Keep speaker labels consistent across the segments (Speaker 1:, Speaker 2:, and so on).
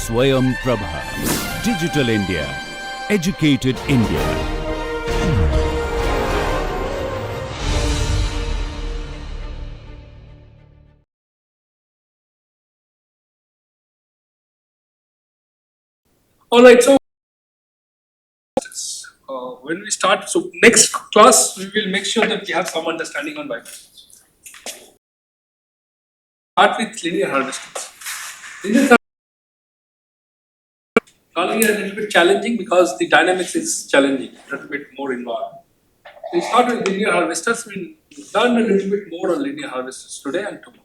Speaker 1: Swayam Prabha. Digital India. Educated India.
Speaker 2: Alright, so when we start, so next class we will make sure that we have some understanding on Wi-Fi. Start with linear harvesters. Linear calling it a little bit challenging because the dynamics is challenging, a little bit more involved. So we start with linear harvesters. We'll learn a little bit more on linear harvesters today and tomorrow.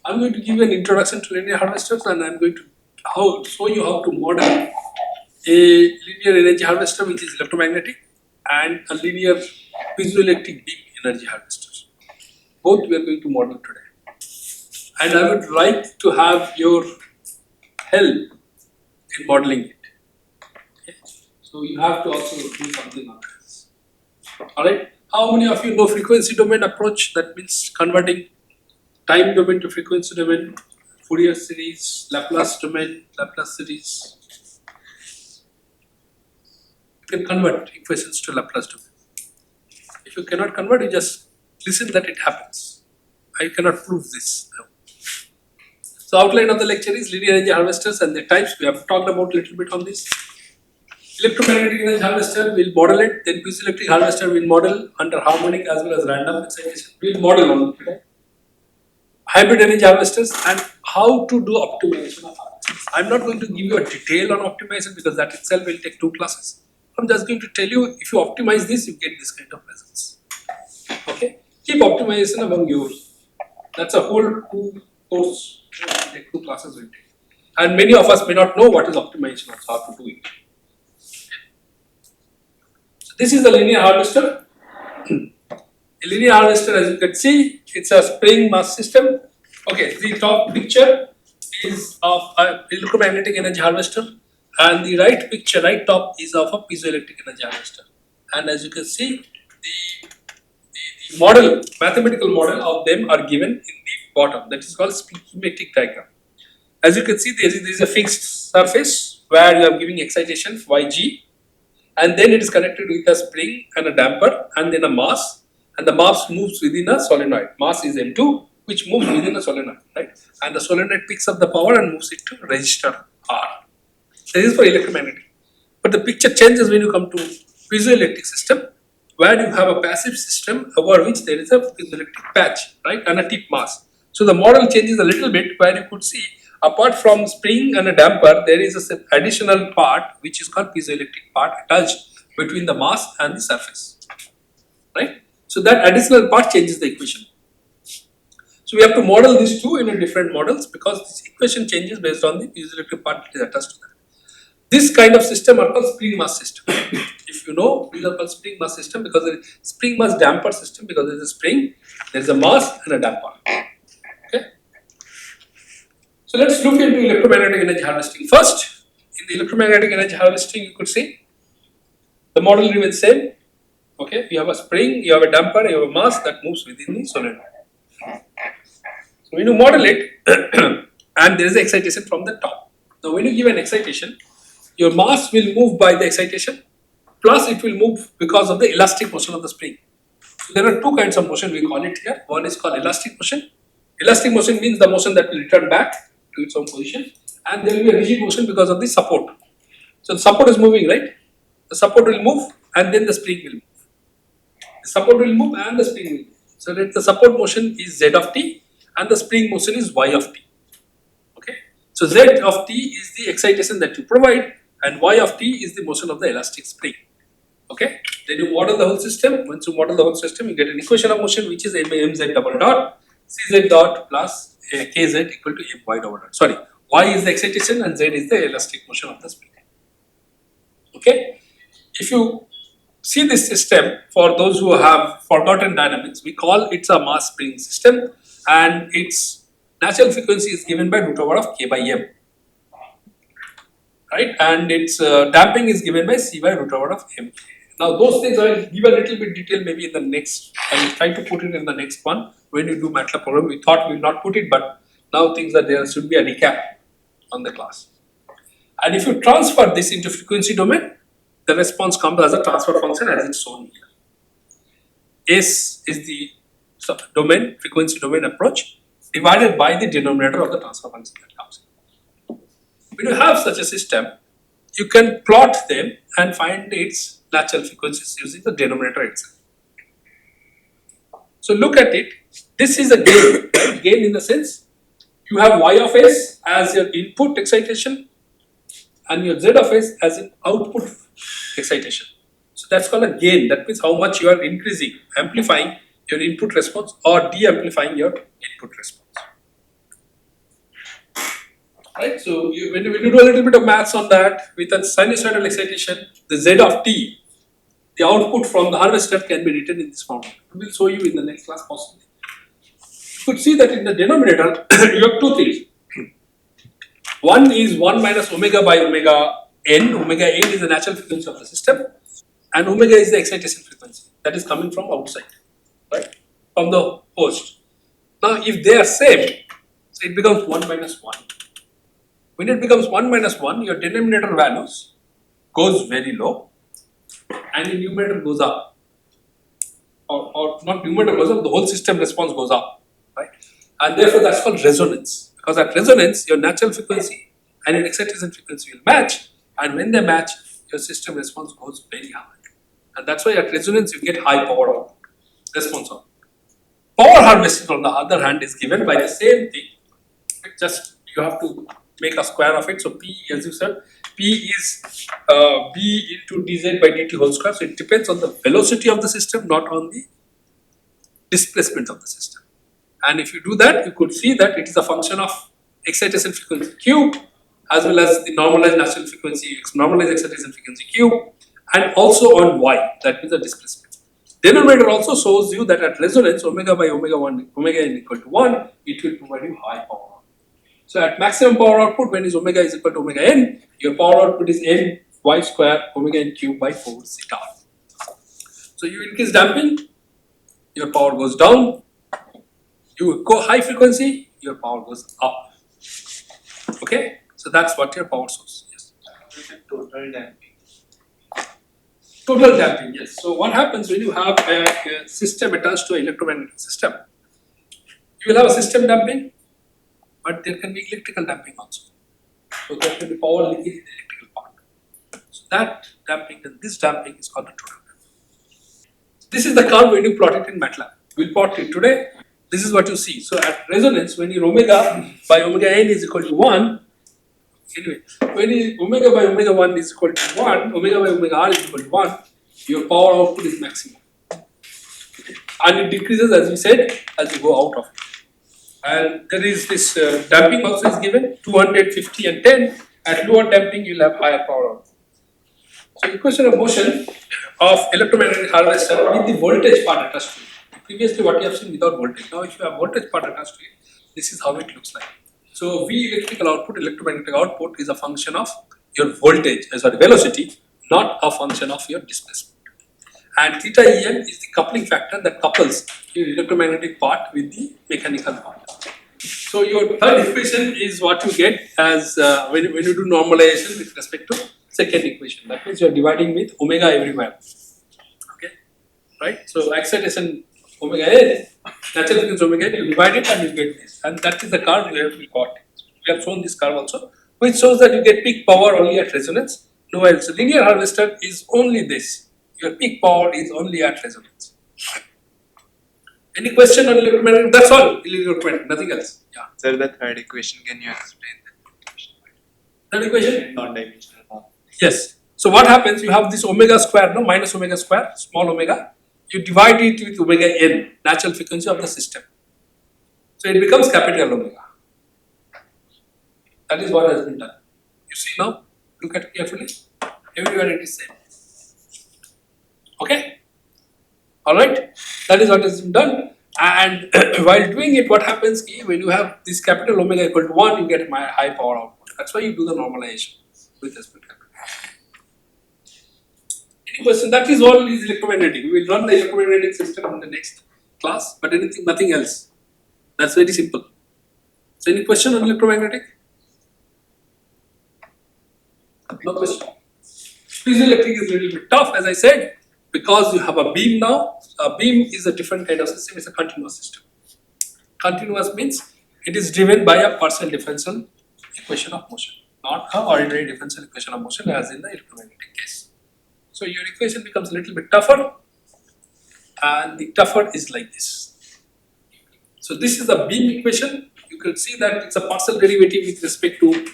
Speaker 2: I'm going to give you an introduction to linear harvesters, and I'm going to show you how to model a linear energy harvester which is electromagnetic and a linear piezoelectric beam energy harvester. Both we are going to model today. And I would like to have your help in modeling it. Okay. So you have to also do something on this. Alright. How many of you know frequency domain approach? That means converting time domain to frequency domain, Fourier series, Laplace domain, Laplace series. You can convert equations to Laplace domain. If you cannot convert, you just listen that it happens. I cannot prove this now. So outline of the lecture is linear energy harvesters and their types. We have talked about a little bit on this. Electromagnetic energy harvester, we'll model it. Then piezoelectric harvester, we'll model under harmonic as well as random excitation. We'll model on it. Hybrid energy harvesters and how to do optimization of harvesters. I'm not going to give you a detail on optimization because that itself will take 2 classes. I'm just going to tell you if you optimize this, you get this kind of results. Okay? Keep optimization among yours. That's a whole 2 course. Take 2 classes will take. And many of us may not know what is optimization or how to do it. So this is the linear harvester. A linear harvester, as you can see, it's a spring mass system. Okay, the top picture is of a electromagnetic energy harvester, and the right picture, right top, is of a piezoelectric energy harvester. And as you can see, the model, mathematical model of them are given in the bottom. That is called schematic diagram. As you can see, there is a fixed surface where you are giving excitation Yg, and then it is connected with a spring and a damper, and then a mass. And the mass moves within a solenoid. Mass is M2, which moves within a solenoid, right? And the solenoid picks up the power and moves it to resistor R. This is for electromagnetic. But the picture changes when you come to piezoelectric system, where you have a passive system over which there is a piezoelectric patch, right, and a tip mass. So the model changes a little bit, where you could see apart from spring and a damper, there is an additional part which is called piezoelectric part attached between the mass and the surface, right? So that additional part changes the equation. So we have to model these two in a different models because this equation changes based on the piezoelectric part that is attached to that. This kind of system are called spring mass system. If you know, these are called spring mass system because there is spring mass damper system because there is a spring, there is a mass and a damper. Okay. So let's look into electromagnetic energy harvesting. First, in the electromagnetic energy harvesting, you could see the model remains same. Okay, you have a spring, you have a damper, you have a mass that moves within the solenoid. So when you model it, and there is excitation from the top. Now when you give an excitation, your mass will move by the excitation, plus it will move because of the elastic motion of the spring. So there are 2 kinds of motion we call it here. One is called elastic motion. Elastic motion means the motion that will return back to its own position, and there will be a rigid motion because of the support. So the support is moving, right? The support will move and then the spring will move. The support will move and the spring will move. So that the support motion is Z of t and the spring motion is Y of t. Okay. So Z of t is the excitation that you provide and Y of t is the motion of the elastic spring. Okay. Then you model the whole system. Once you model the whole system, you get an equation of motion which is mz double dot cz dot plus kz equal to my double dot. Sorry, Y is the excitation and Z is the elastic motion of the spring. Okay. If you see this system, for those who have forgotten dynamics, we call it a mass spring system and its natural frequency is given by root over of k by m, right? And its damping is given by c by root over of m. Now those things I will give a little bit detail maybe in the next, I will try to put it in the next one when you do MATLAB program. We thought we will not put it, but now things are there, should be a recap on the class. And if you transfer this into frequency domain, the response comes as a transfer function as it's shown here. S is the domain, frequency domain approach divided by the denominator of the transfer function that comes in. When you have such a system, you can plot them and find its natural frequencies using the denominator itself. So look at it. This is a gain. Gain in the sense you have y of s as your input excitation and your z of s as an output excitation. So that's called a gain. That means how much you are increasing, amplifying your input response or de-amplifying your input response. Right? So when you do a little bit of maths on that with a sinusoidal excitation, the z of t, the output from the harvester can be written in this form. We will show you in the next class possibly. You could see that in the denominator, you have two things. One is 1 minus omega by omega n. Omega n is the natural frequency of the system, and omega is the excitation frequency that is coming from outside, right? From the host. Now, if they are same, so it becomes 1 minus 1. When it becomes 1 minus 1, your denominator values goes very low, and the numerator goes up. Or not numerator goes up, the whole system response goes up, right? And therefore, that's called resonance. Because at resonance, your natural frequency and your excitation frequency will match, and when they match, your system response goes very high. And that's why at resonance, you get high power output, response output. Power harvesting, on the other hand, is given by the same thing. Just you have to make a square of it. So P, as you said, P is B into dz by dt whole square. So it depends on the velocity of the system, not on the displacement of the system. And if you do that, you could see that it is a function of excitation frequency Q as well as the normalized natural frequency, normalized excitation frequency Q, and also on Y, that means the displacement. Denominator also shows you that at resonance, omega by omega 1, omega n equal to 1, it will provide you high power output. So at maximum power output, when is omega is equal to omega n, your power output is n y square omega n cube by 4 zeta. So you increase damping, your power goes down. You go high frequency, your power goes up. Okay, so that's what your power source is.
Speaker 3: Total damping.
Speaker 2: Total damping, yes. So what happens when you have a system attached to an electromagnetic system? You will have a system damping, but there can be electrical damping also. So there can be power leakage in the electrical part. So that damping, this damping is called the total damping. This is the curve when you plot it in MATLAB. We'll plot it today. This is what you see. So at resonance, when your omega by omega n is equal to 1, anyway, when omega by omega 1 is equal to 1, omega by omega r is equal to 1, your power output is maximum. And it decreases, as we said, as you go out of it. And there is this damping also is given, 250 and 10. At lower damping, you will have higher power output. So equation of motion of electromagnetic harvester with the voltage part attached to it. Previously, what you have seen without voltage. Now, if you have voltage part attached to it, this is how it looks like. So, V electrical output, electromagnetic output is a function of your voltage, velocity, not a function of your displacement. And theta EM is the coupling factor that couples your electromagnetic part with the mechanical part. So, your third equation is what you get as when you do normalization with respect to second equation. That means you are dividing with omega everywhere. Okay, right? So, excitation omega n, natural frequency omega n, you divide it and you get this. And that is the curve we have got. We have shown this curve also, which shows that you get peak power only at resonance. No else. Linear harvester is only this. Your peak power is only at resonance. Any question on electromagnetic? That's all. Electromagnetic, nothing else. Yeah.
Speaker 3: Sir, the third equation, can you explain that equation?
Speaker 2: Third equation?
Speaker 3: Non-dimensional form.
Speaker 2: Yes. So what happens? You have this omega square, no, minus omega square, small omega. You divide it with omega n, natural frequency of the system. So it becomes capital omega. That is what has been done. You see now? Look at it carefully. Everywhere it is same. Okay? Alright? That is what has been done. And while doing it, what happens is when you have this capital omega equal to 1, you get my high power output. That's why you do the normalization with respect to capital. Any question? That is all is electromagnetic. We will run the electromagnetic system in the next class, but nothing else. That's very simple. So any question on electromagnetic? No question. Piezoelectric is a little bit tough, as I said, because you have a beam now. A beam is a different kind of system. It's a continuous system. Continuous means it is driven by a partial differential equation of motion, not an ordinary differential equation of motion as in the electromagnetic case. So your equation becomes a little bit tougher, and the tougher is like this. So this is the beam equation. You can see that it's a partial derivative with respect to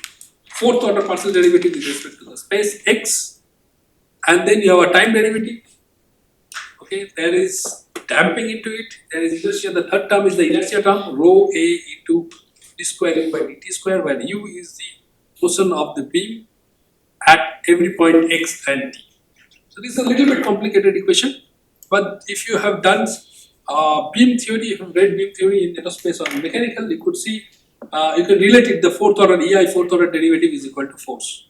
Speaker 2: fourth order partial derivative with respect to the space x, and then you have a time derivative. Okay, there is damping into it. There is inertia. The third term is the inertia term, rho a into d square u by dt square, where u is the motion of the beam at every point x and t. So this is a little bit complicated equation, but if you have done beam theory, if you have read beam theory in aerospace or mechanical, you could see you can relate it. The fourth order EI fourth order derivative is equal to force,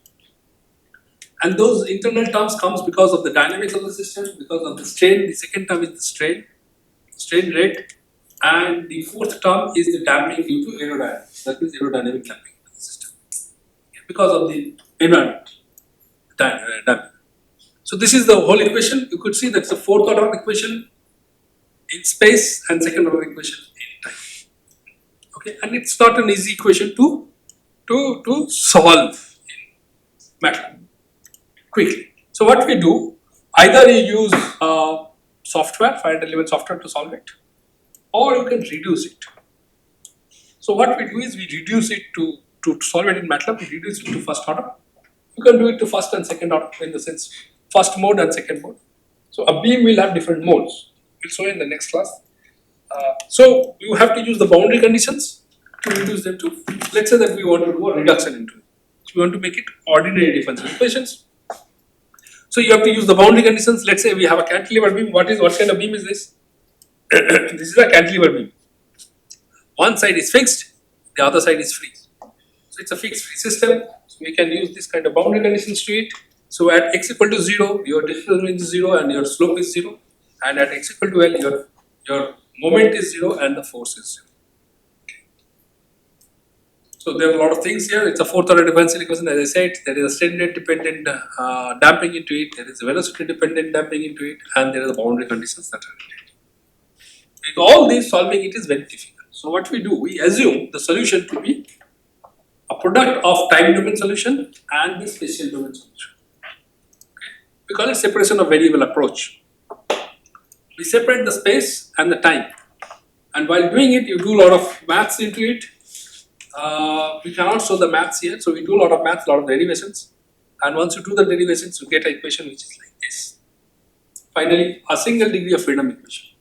Speaker 2: and those internal terms comes because of the dynamics of the system, because of the strain. The second term is the strain rate, and the fourth term is the damping due to aerodynamics. That means aerodynamic damping of the system because of the environment damping. So this is the whole equation. You could see that's the fourth order equation in space and second order equation in time. Okay, and it's not an easy equation to solve in MATLAB quickly. So what we do, either you use software, finite element software to solve it, or you can reduce it. So what we do is we reduce it to solve it in MATLAB. We reduce it to first order. You can do it to first and second order, in the sense first mode and second mode. So a beam will have different modes. We'll show in the next class. So you have to use the boundary conditions to reduce them to. Let's say that we want to do a reduction into it. So we want to make it ordinary differential equations. So you have to use the boundary conditions. Let's say we have a cantilever beam. What kind of beam is this? This is a cantilever beam. One side is fixed, the other side is free. So it's a fixed free system. So we can use this kind of boundary conditions to it. So at x equal to 0, your distance is 0 and your slope is 0. And at x equal to L, your moment is 0 and the force is 0. So there are a lot of things here. It's a fourth order differential equation. As I said, there is a strain rate dependent damping into it, there is a velocity dependent damping into it, and there are the boundary conditions that are related. With all these, solving it is very difficult. So what we do, we assume the solution to be a product of time domain solution and the spatial domain solution. Okay. We call it separation of variable approach. We separate the space and the time, and while doing it, you do a lot of maths into it. We cannot show the maths here, so we do a lot of maths, a lot of derivations, and once you do the derivations, you get an equation which is like this. Finally, a single degree of freedom equation.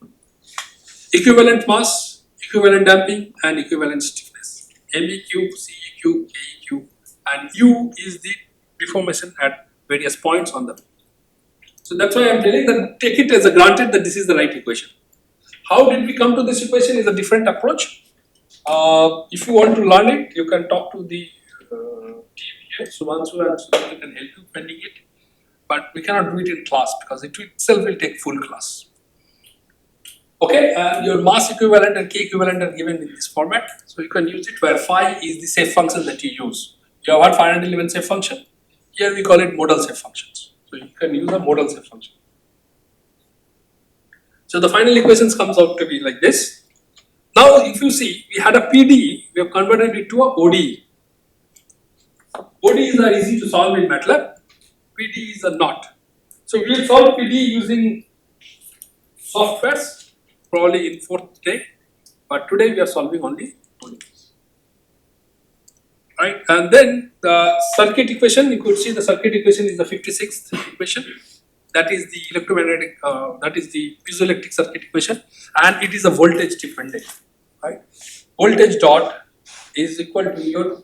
Speaker 2: Equivalent mass, equivalent damping, and equivalent stiffness. MEQ, CEQ, KEQ, and U is the deformation at various points on the. So that's why I'm telling that take it as a granted that this is the right equation. How did we come to this equation is a different approach. If you want to learn it, you can talk to the team here, Subanshu and Sudhir can help you finding it. But we cannot do it in class because it itself will take full class. Okay, and your mass equivalent and K equivalent are given in this format. So you can use it where phi is the shape function that you use. You have one finite element shape function. Here we call it modal shape functions. So you can use a modal shape function. So the final equations comes out to be like this. Now if you see, we had a PDE, we have converted it to a ODE. ODEs are easy to solve in MATLAB, PDEs are not. So we will solve PDE using softwares, probably in 4th day, but today we are solving only ODEs. Right, and then the circuit equation, you could see the circuit equation is the 56th equation. That is the electromagnetic, that is the piezoelectric circuit equation, and it is a voltage dependent. Right, voltage dot is equal to your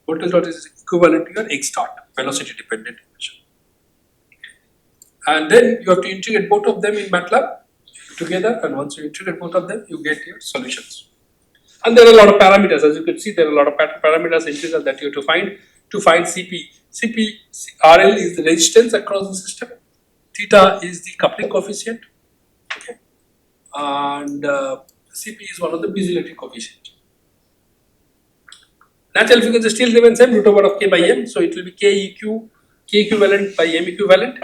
Speaker 2: voltage dot is equivalent to your x dot, velocity dependent equation. And then you have to integrate both of them in MATLAB together, and once you integrate both of them, you get your solutions. And there are a lot of parameters, as you can see, there are a lot of parameters integral that you have to find CP. RL is the resistance across the system, theta is the coupling coefficient, okay, and CP is one of the piezoelectric coefficient. Natural frequency still remains same, root over of k by m. So it will be k equivalent by m equivalent,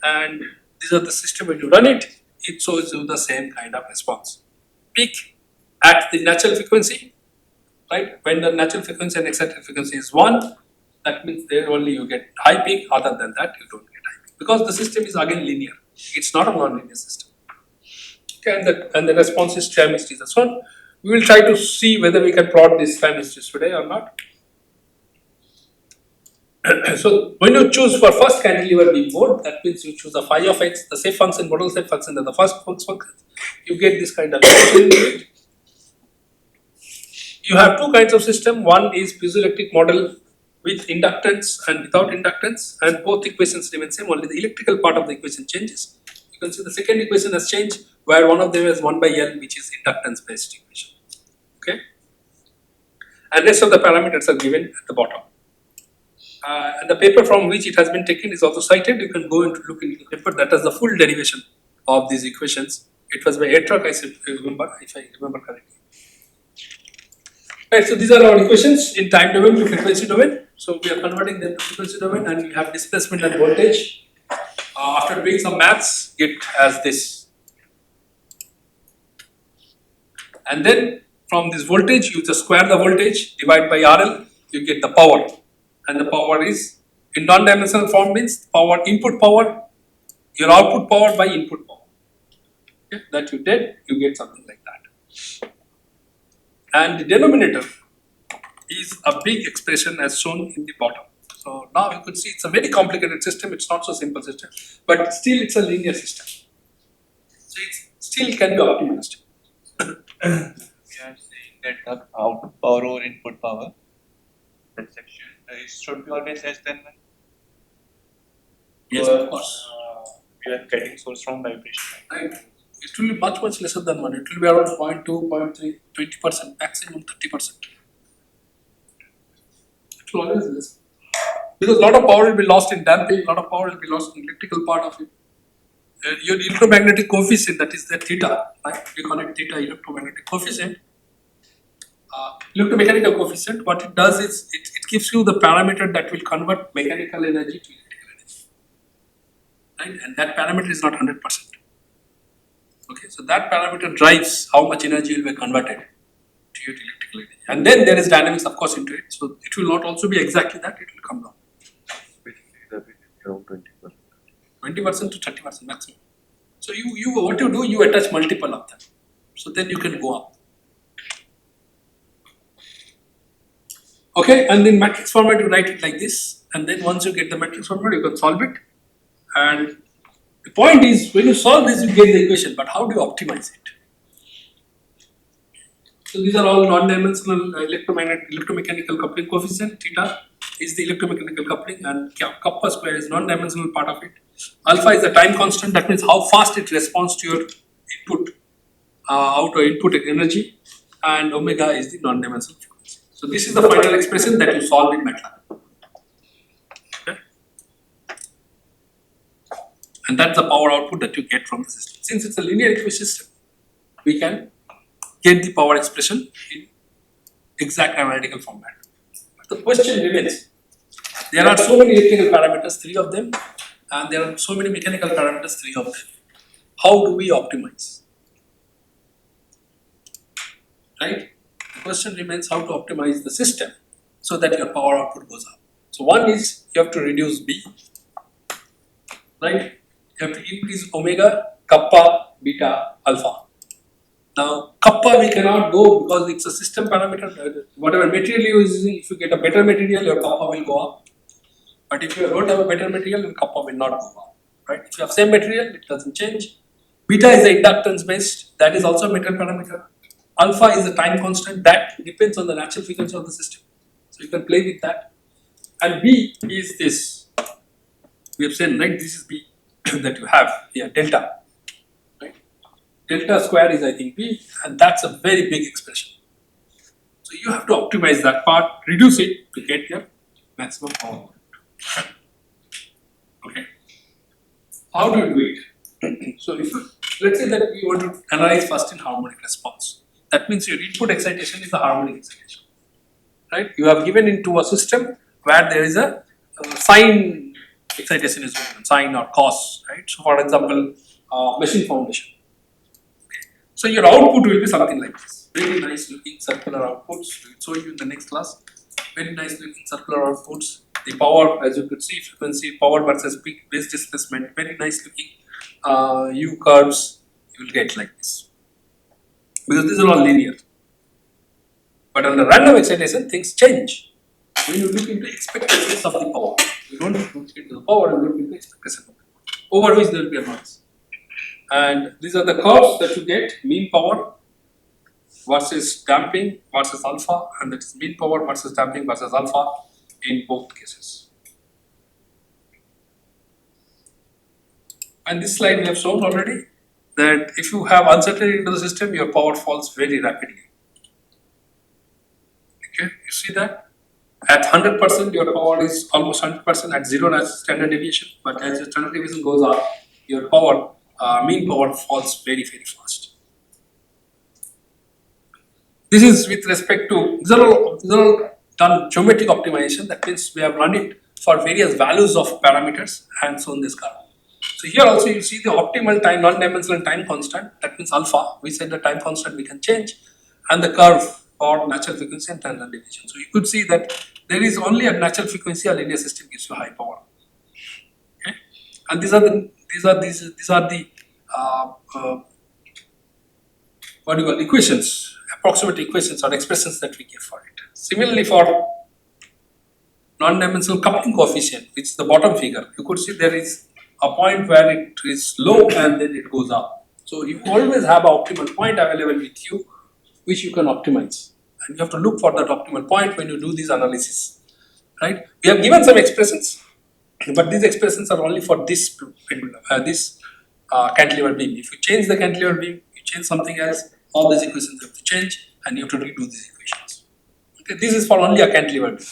Speaker 2: and these are the system. When you run it, it shows you the same kind of response. Peak at the natural frequency, right? When the natural frequency and excited frequency is 1, that means there only you get high peak. Other than that, you don't get high peak because the system is again linear. It's not a non-linear system. Okay, and the response is time history. That's one. We will try to see whether we can plot this time histories today or not. So when you choose for first cantilever beam mode, that means you choose the phi of x, the safe function, model safe function, and the first function. You get this kind of. You have two kinds of system. One is piezoelectric model with inductance and without inductance, and both equations remain same. Only the electrical part of the equation changes. You can see the second equation has changed, where one of them is 1 by L, which is inductance based equation. Okay, and rest of the parameters are given at the bottom. And the paper from which it has been taken is also cited. You can go and look into the paper that has the full derivation of these equations. It was by Etrach, if I remember correctly. Right, so these are our equations in time domain to frequency domain. So we are converting them to frequency domain, and we have displacement and voltage. After doing some maths, get as this. And then from this voltage, you just square the voltage, divide by RL, you get the power. And the power is in non-dimensional form means power, input power, your output power by input power. Okay, that you did, you get something like that. And the denominator is a big expression as shown in the bottom. So now you could see it's a very complicated system. It's not so simple system, but still it's a linear system. So it still can be optimized.
Speaker 3: We are saying that the output power or input power, that section, should be always less than 1.
Speaker 2: Yes, of course.
Speaker 3: We are getting source from vibration.
Speaker 2: Right. It will be much lesser than 1. It will be around 0.2, 0.3, 20%, maximum 30%. It will always be less. Because a lot of power will be lost in damping, a lot of power will be lost in electrical part of it. Your electromagnetic coefficient, that is the theta, right? We call it theta electromagnetic coefficient. Electromechanical coefficient, what it does is it gives you the parameter that will convert mechanical energy to electrical energy. Right? And that parameter is not 100%. Okay, so that parameter drives how much energy will be converted to your electrical energy. And then there is dynamics, of course, into it. So it will not also be exactly that, it will come down.
Speaker 3: Around 20%.
Speaker 2: 20% to 30% maximum. So what you do, you attach multiple of them. So then you can go up. Okay, and in matrix format you write it like this, and then once you get the matrix format, you can solve it. And the point is, when you solve this, you get the equation, but how do you optimize it? So these are all non-dimensional electromechanical coupling coefficient. Theta is the electromechanical coupling, and kappa square is non-dimensional part of it. Alpha is the time constant, that means how fast it responds to your input, input energy, and omega is the non-dimensional frequency. So this is the final expression that you solve in MATLAB. Okay? And that's the power output that you get from the system. Since it's a linear equation system, we can get the power expression in exact analytical format. But the question remains, there are so many electrical parameters, 3 of them, and there are so many mechanical parameters, 3 of them. How do we optimize? Right? The question remains how to optimize the system so that your power output goes up. So one is you have to reduce B, right? You have to increase omega, kappa, beta, alpha. Now kappa we cannot go because it's a system parameter. Whatever material you are using, if you get a better material, your kappa will go up. But if you don't have a better material, your kappa will not go up. Right? If you have same material, it doesn't change. Beta is the inductance based, that is also a metal parameter. Alpha is the time constant, that depends on the natural frequency of the system. So you can play with that. And B is this. We have said, right, this is B that you have here, delta. Right? Delta square is, I think, B, and that's a very big expression. So you have to optimize that part, reduce it to get your maximum power. Okay. How do you do it? So if let's say that we want to analyze first in harmonic response. That means your input excitation is the harmonic excitation. right? You have given into a system where there is a sine excitation is going on, sine or cos, right? So, for example, machine foundation. So your output will be something like this. Very nice looking circular outputs. We will show you in the next class. Very nice looking circular outputs. The power, as you could see, frequency, power versus peak, base displacement. Very nice looking U curves. You will get like this because these are all linear. But under random excitation, things change. When you look into expectations of the power, you don't look into the power, you look into expectation of the power, over which there will be a noise. And these are the curves that you get, mean power versus damping versus alpha, and that is mean power versus damping versus alpha in both cases. And this slide we have shown already that if you have uncertainty into the system, your power falls very rapidly. Okay, you see that? At 100%, your power is almost 100% at zero as standard deviation, but as your standard deviation goes up, your power, mean power falls very, very fast. This is with respect to, these are all done geometric optimization. That means we have run it for various values of parameters and shown this curve. So here also you see the optimal time, non-dimensional time constant. That means alpha. We said the time constant we can change, and the curve for natural frequency and standard deviation. So you could see that there is only a natural frequency, a linear system gives you high power. Okay, and these are the what do you call equations, approximate equations or expressions that we give for it. Similarly, for non-dimensional coupling coefficient, which is the bottom figure, you could see there is a point where it is low and then it goes up. So you always have an optimal point available with you, which you can optimize. And you have to look for that optimal point when you do this analysis, right? We have given some expressions, but these expressions are only for this cantilever beam. If you change the cantilever beam, you change something else, all these equations have to change and you have to redo these equations. Okay, this is for only a cantilever beam.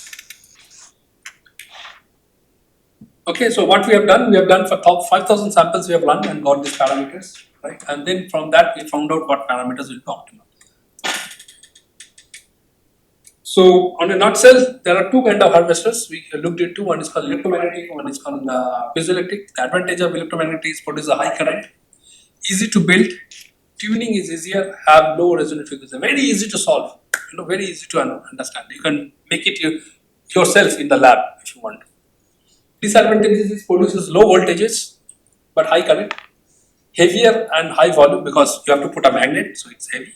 Speaker 2: Okay, so what we have done for top 5,000 samples we have run and got these parameters, right? And then from that we found out what parameters will be optimal. So on a nutshell, there are two kind of harvesters we looked into. One is called electromagnetic, one is called piezoelectric. The advantage of electromagnetic is produce a high current, easy to build, tuning is easier, have low resonant frequency, very easy to solve, very easy to understand. You can make it yourself in the lab if you want. Disadvantages is produces low voltages but high current, heavier and high volume because you have to put a magnet, so it's heavy.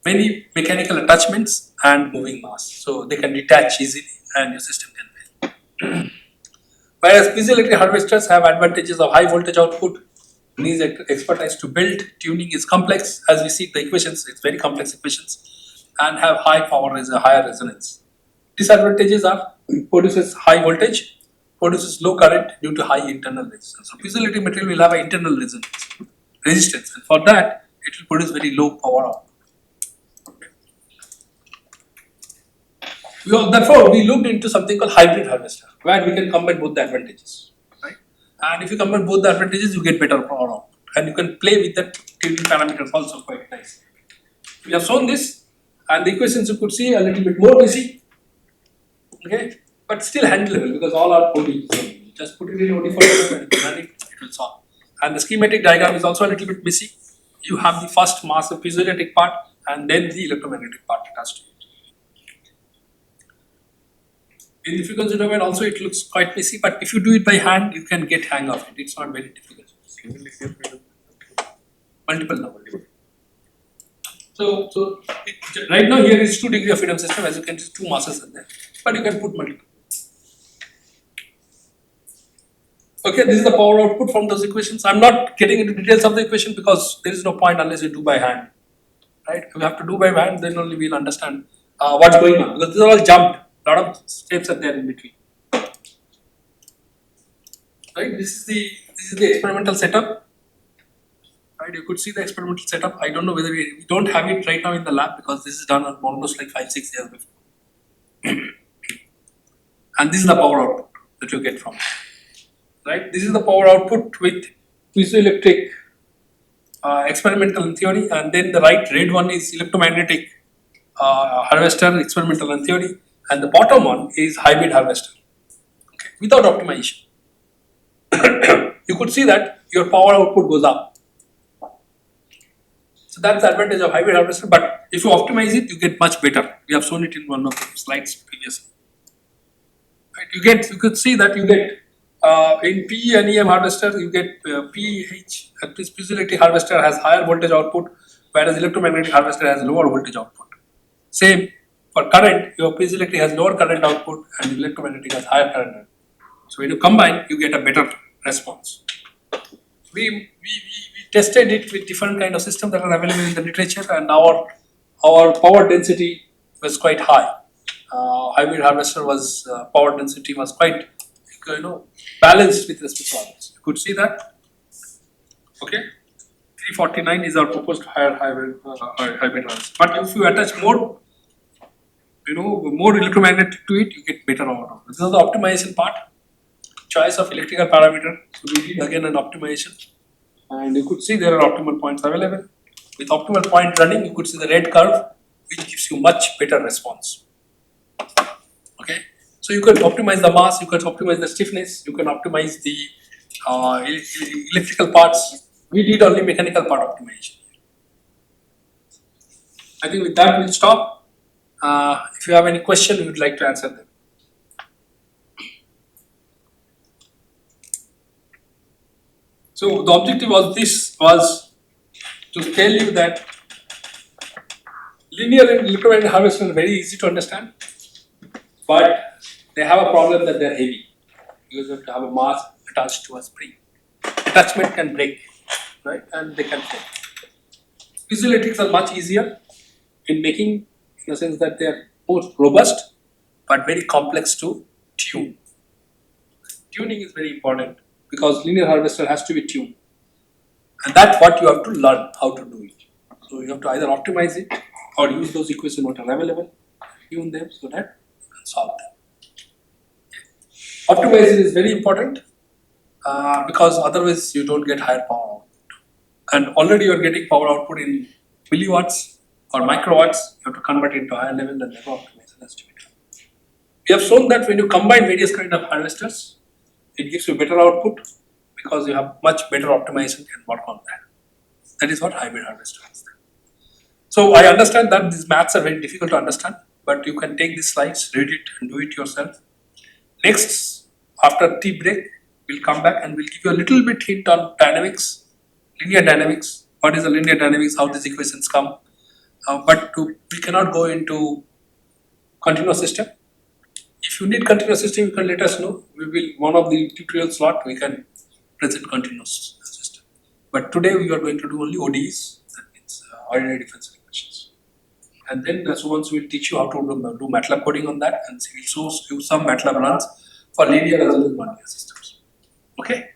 Speaker 2: Many mechanical attachments and moving mass, so they can detach easily and your system can fail. Whereas piezoelectric harvesters have advantages of high voltage output, needs expertise to build, tuning is complex, as we see the equations, it's very complex equations, and have high power, higher resonance. Disadvantages are produces high voltage, produces low current due to high internal resistance. So piezoelectric material will have an internal resistance, and for that it will produce very low power output. Therefore, we looked into something called hybrid harvester, where we can combine both the advantages, right? And if you combine both the advantages, you get better power output, and you can play with the tuning parameters also quite nice. We have shown this, and the equations you could see a little bit more messy, okay, but still handleable because all are OD. So you just put it in OD for and run it, it will solve. And the schematic diagram is also a little bit messy. You have the first mass, the piezoelectric part, and then the electromagnetic part attached to it. In the frequency domain also it looks quite messy, but if you do it by hand, you can get hang of it. It's not very difficult. Multiple number. So right now here is 2 degree of freedom system, as you can see 2 masses are there, but you can put multiple. Okay, this is the power output from those equations. I'm not getting into details of the equation because there is no point unless you do by hand, right? If you have to do by hand, then only we'll understand what's going on, because these are all jumped. A lot of steps are there in between. Right, this is the experimental setup. Right, you could see the experimental setup. I don't know whether we don't have it right now in the lab because this is done almost like 5-6 years before. And this is the power output that you get from it. Right, this is the power output with piezoelectric experimental in theory, and then the red one is electromagnetic harvester, experimental and theory, and the bottom one is hybrid harvester. Okay, without optimization. You could see that your power output goes up. So that's the advantage of hybrid harvester. But if you optimize it, you get much better. We have shown it in one of the slides previously. Right? You could see that you get in PE and EM harvester, you get PH, piezoelectric harvester has higher voltage output, whereas electromagnetic harvester has lower voltage output. Same for current, your piezoelectric has lower current output and electromagnetic has higher current output. So when you combine, you get a better response. We tested it with different kind of systems that are available in the literature, and our power density was quite high. Hybrid harvester was power density was quite balanced with respect to others. You could see that. Okay, 349 is our proposed higher hybrid harvester. But if you attach more, more electromagnetic to it, you get better outcome. This is the optimization part. Choice of electrical parameter. So we did again an optimization, and you could see there are optimal points available. With optimal point running, you could see the red curve, which gives you much better response. Okay, so you can optimize the mass, you can optimize the stiffness, you can optimize the electrical parts. We did only mechanical part optimization. I think with that we'll stop. If you have any question, we would like to answer them. So the objective of this was to tell you that linear and electromagnetic harvesters are very easy to understand, but they have a problem that they are heavy because you have to have a mass attached to a spring. Attachment can break, right, and they can fail. Piezoelectrics are much easier in making, in the sense that they are more robust but very complex to tune. Tuning is very important because linear harvester has to be tuned, and that's what you have to learn how to do it. So you have to either optimize it or use those equations that are available, tune them so that you can solve them. Optimization is very important because otherwise you don't get higher power output, and already you are getting power output in milliwatts or microwatts. You have to convert it to higher level, and therefore optimization has to be done. We have shown that when you combine various kind of harvesters, it gives you better output because you have much better optimization and work on that. That is what hybrid harvester is. So I understand that these maths are very difficult to understand, but you can take these slides, read it, and do it yourself. Next, after tea break, we'll come back and we'll give you a little bit hint on dynamics, linear dynamics. What is the linear dynamics? How these equations come? We cannot go into continuous system. If you need continuous system, you can let us know. We will, one of the tutorial slot, we can present continuous system. But today we are going to do only ODEs, that means ordinary differential equations. And then so once we'll teach you how to do MATLAB coding on that, and we'll show you some MATLAB runs for linear as well as nonlinear systems. Okay.